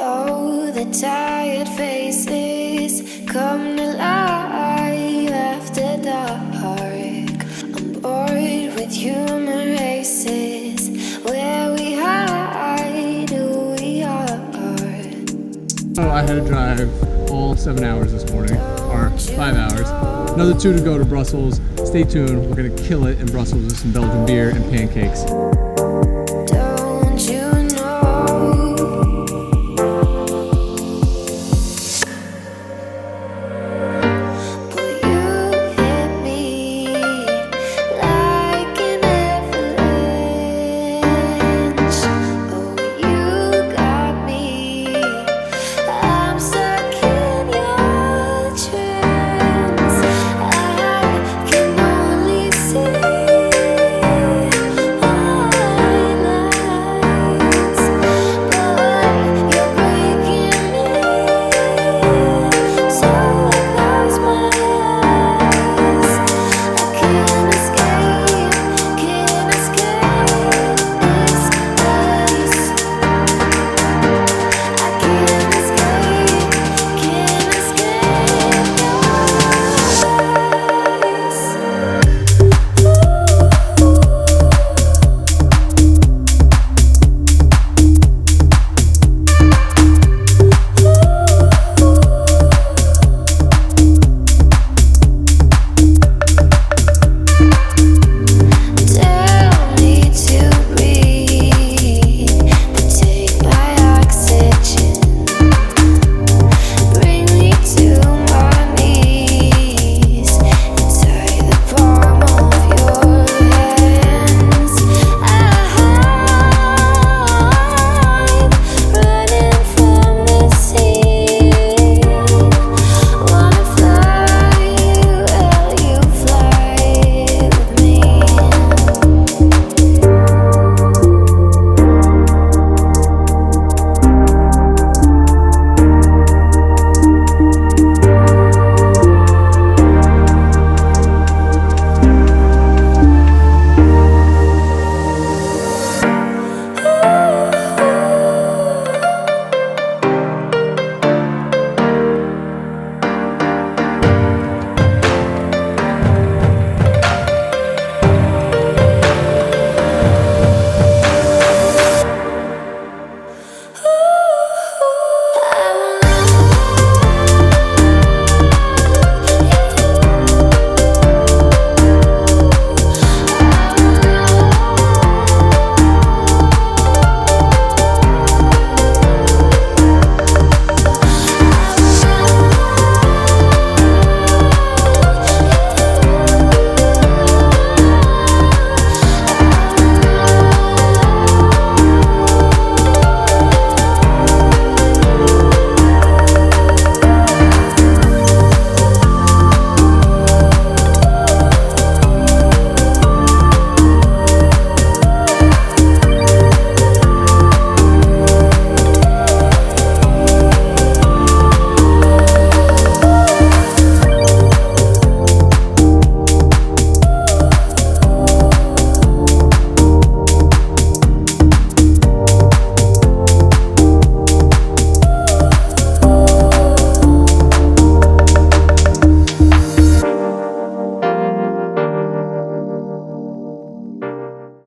Oh, the tired faces come to life after dark. I'm bored with human races. Where we hide who we are. Oh, I had to drive all 7 hours this morning, or 5 hours. Another 2 to go to Brussels. Stay tuned, we're gonna kill it in Brussels with some Belgian beer and pancakes.